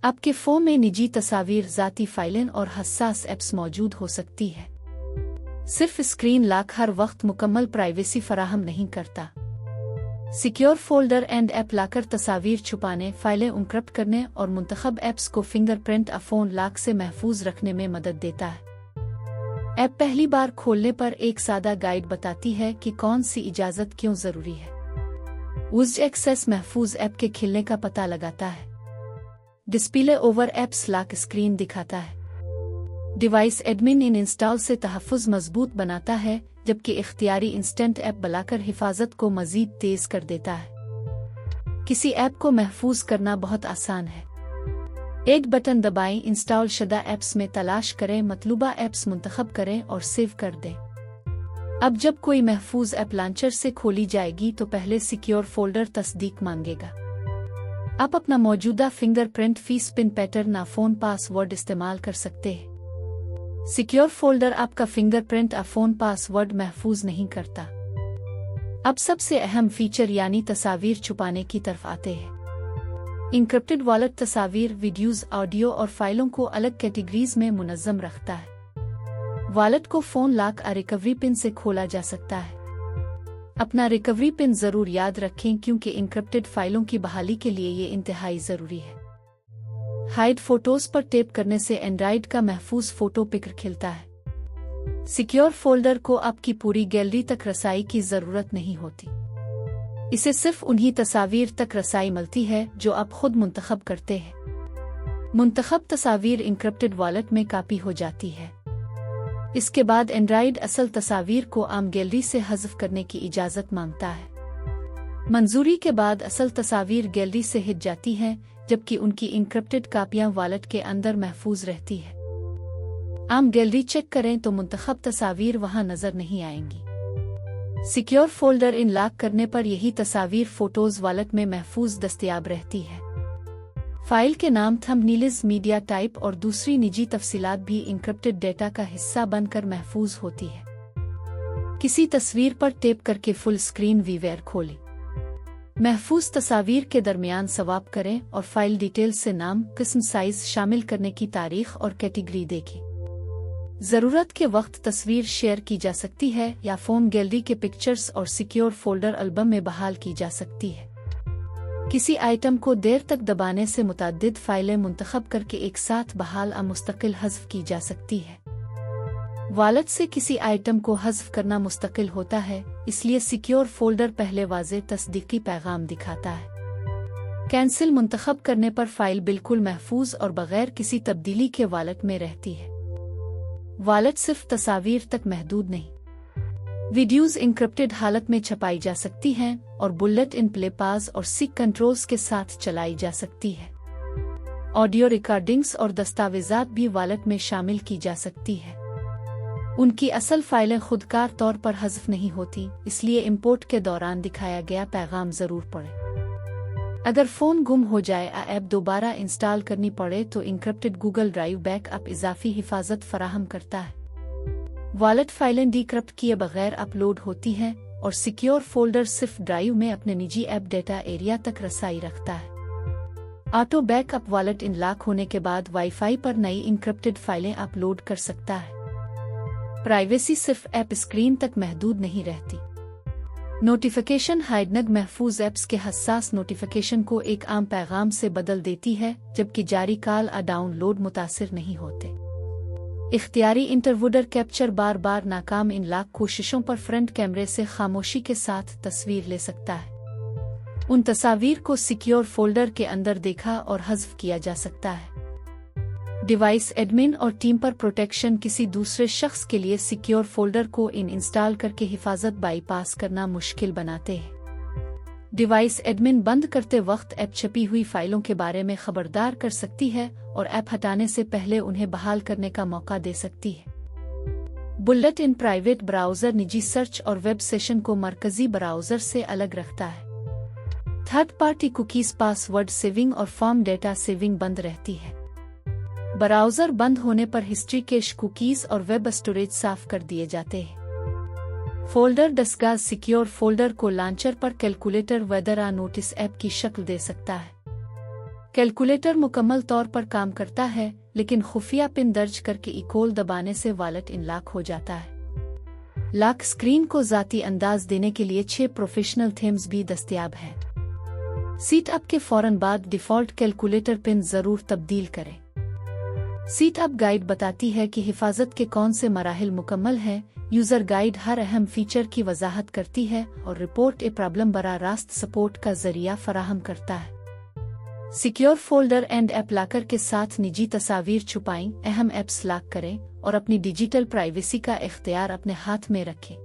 आपके फ़ोन में निजी तस्वीर, ज़ाती फाइलें और हसास ऐप्स मौजूद हो सकती है। सिर्फ स्क्रीन लॉक हर वक्त मुकम्मल प्राइवेसी फराहम नहीं करता। Secure folder and app locker तस्वीर छुपाने, फाइलें एन्क्रिप्ट करने और मुंतखब ऐप्स को फिंगरप्रिंट या फ़ोन लॉक से महफूज रखने में मदद देता है। ऐप पहली बार खोलने पर एक सादा गाइड बताती है कि कौन सी इजाज़त क्यों ज़रूरी है। यूज्ड एक्सेस महफूज ऐप के खिलने का पता लगाता है। Display over apps lock screen दिखाता है। डिवाइस एडमिन इन इंस्टॉल से तहफ़्फ़ुज़ मजबूत बनाता है, जबकि इख्तियारी इंस्टेंट ऐप बुलाकर हिफाजत को मज़ीद तेज़ कर देता है। किसी ऐप को महफूज करना बहुत आसान है। एक बटन दबाएं, इंस्टॉल शुदा ऐप्स में तलाश करें, मतलूबा ऐप्स मुंतखब करें और सेव कर दें। अब जब कोई महफूज ऐप लॉन्चर से खोली जाएगी तो पहले सिक्योर फोल्डर तस्दीक मांगेगा। आप अपना मौजूदा फिंगरप्रिंट, फेस पिन पैटर्न या फ़ोन पासवर्ड इस्तेमाल कर सकते हैं। सिक्योर फोल्डर आपका फिंगरप्रिंट या फ़ोन पासवर्ड महफूज नहीं करता। अब सबसे अहम फीचर यानी तस्वीर छुपाने की तरफ आते हैं। इनक्रिप्टेड वॉलेट तस्वीर, वीडियोज़, ऑडियो और फाइलों को अलग कैटेगरीज में मुनज़्ज़म रखता है। वॉलेट को फ़ोन लॉक या रिकवरी पिन से खोला जा सकता है। अपना रिकवरी पिन ज़रूर याद रखें, क्योंकि इनक्रिप्टेड फाइलों की बहाली के लिए ये इंतहाई ज़रूरी है। हाइड फोटोज़ पर टैप करने से एंड्रॉइड का महफूज फ़ोटो पिकर खिलता है। सिक्योर फोल्डर को आपकी पूरी गैलरी तक रसाई की ज़रूरत नहीं होती। इसे सिर्फ उन्हीं तस्वीर तक रसाई मिलती है जो आप खुद मुंतखब करते हैं। मुंतखब तस्वीर इनक्रिप्टेड वॉलेट में कॉपी हो जाती है। इसके बाद एंड्रॉइड असल तस्वीर को आम गैलरी से हज़फ करने की इजाज़त मांगता है। मंजूरी के बाद असल तस्वीर गैलरी से हिट जाती हैं, जबकि उनकी इनक्रिप्टेड कापियां वॉलेट के अंदर महफूज रहती है। आम गैलरी चेक करें तो मुंतखब तस्वीर वहां नजर नहीं आएंगी। सिक्योर फोल्डर इन लॉक करने पर यही तस्वीर फोटोज वॉलेट में महफूज दस्तयाब रहती है। फाइल के नाम, थंबनेल्स, मीडिया टाइप और दूसरी निजी तफसीलात भी इनक्रिप्टेड डेटा का हिस्सा बनकर महफूज होती है। किसी तस्वीर पर टैप करके फुल स्क्रीन व्यूअर खोलें। महफूज तस्वीर के दरमियान स्वाप करें और फाइल डिटेल्स से नाम, किस्म, साइज शामिल करने की तारीख और कैटेगरी देखें। ज़रूरत के वक्त तस्वीर शेयर की जा सकती है या फ़ोन गैलरी के पिक्चर्स और सिक्योर फोल्डर एल्बम में बहाल की जा सकती है। किसी आइटम को देर तक दबाने से मुतअद्दिद फाइलें मुंतखब करके एक साथ बहाल या मुस्तकिल हज़फ की जा सकती है। वॉलेट से किसी आइटम को हज़फ करना मुस्तकिल होता है, इसलिए सिक्योर फोल्डर पहले वाज़ेह तस्दीकी पैगाम दिखाता है। कैंसिल मुंतखब करने पर फाइल बिल्कुल महफूज और बगैर किसी तब्दीली के वॉलेट में रहती है। वॉलेट सिर्फ तस्वीर तक महदूद नहीं, वीडियोज़ इनक्रिप्टेड हालत में छपाई जा सकती हैं और बुलेट इन प्ले, पाज और सीक कंट्रोल्स के साथ चलाई जा सकती है। ऑडियो रिकॉर्डिंग्स और दस्तावेज़ात भी वॉलेट में शामिल की जा सकती है। उनकी असल फाइलें खुदकार तौर पर हज़फ नहीं होती, इसलिए इंपोर्ट के दौरान दिखाया गया पैगाम ज़रूर पढ़ें। अगर फ़ोन गुम हो जाए या ऐप दोबारा इंस्टॉल करनी पड़े तो इनक्रिप्टेड गूगल ड्राइव बैकअप इजाफी हिफाजत फराहम करता है। वॉलेट फाइलें डिक्रिप्ट किए बगैर अपलोड होती हैं और सिक्योर फोल्डर सिर्फ ड्राइव में अपने निजी ऐप डेटा एरिया तक रसाई रखता है। Auto backup wallet in lock होने के बाद वाईफाई पर नई इनक्रिप्टेड फाइलें अपलोड कर सकता है। प्राइवेसी सिर्फ ऐप स्क्रीन तक महदूद नहीं रहती। नोटिफिकेशन हाइडनग महफूज ऐप्स के हसास नोटिफिकेशन को एक आम पैगाम से बदल देती है, जबकि जारी कॉल या डाउनलोड मुतासिर नहीं होते। इख्तियारी इंटरवूडर कैप्चर बार बार नाकाम इन लॉक कोशिशों पर फ्रंट कैमरे से खामोशी के साथ तस्वीर ले सकता है। उन तस्वीर को सिक्योर फोल्डर के अंदर देखा और हज़फ किया जा सकता है। डिवाइस एडमिन और टीम पर प्रोटेक्शन किसी दूसरे शख्स के लिए सिक्योर फोल्डर को इंस्टॉल करके हिफाजत बाईपास करना मुश्किल बनाते हैं। डिवाइस एडमिन बंद करते वक्त ऐप छपी हुई फाइलों के बारे में खबरदार कर सकती है और ऐप हटाने से पहले उन्हें बहाल करने का मौका दे सकती है। बुलेट इन प्राइवेट ब्राउज़र निजी सर्च और वेब सेशन को मरकजी ब्राउज़र से अलग रखता है। Third party cookies, password saving और फॉर्म डेटा सेविंग बंद रहती है। ब्राउज़र बंद होने पर हिस्ट्री, कैश, कुकीज़ और वेब स्टोरेज साफ कर दिए जाते हैं। फोल्डर डिस्गार्ड सिक्योर फोल्डर को लॉन्चर पर कैलकुलेटर, वेदर या नोटिस ऐप की शक्ल दे सकता है। कैलकुलेटर मुकम्मल तौर पर काम करता है, लेकिन खुफिया पिन दर्ज करके इकोल दबाने से वॉलेट अनलॉक हो जाता है। लॉक स्क्रीन को ज़ाती अंदाज देने के लिए 6 प्रोफेशनल थीम्स भी दस्तयाब हैं। सीट अप के फौरन बाद डिफ़ॉल्ट कैलकुलेटर पिन ज़रूर तब्दील करें। सीट अप गाइड बताती है कि हिफाजत के कौन से मराहिल मुकम्मल हैं। यूज़र गाइड हर अहम फीचर की वजाहत करती है और रिपोर्ट ए प्रॉब्लम बराह रास्त सपोर्ट का जरिया फराहम करता है। Secure folder and app locker के साथ निजी तस्वीर छुपाएं, अहम ऐप्स लॉक करें और अपनी डिजिटल प्राइवेसी का इख्तियार अपने हाथ में रखें।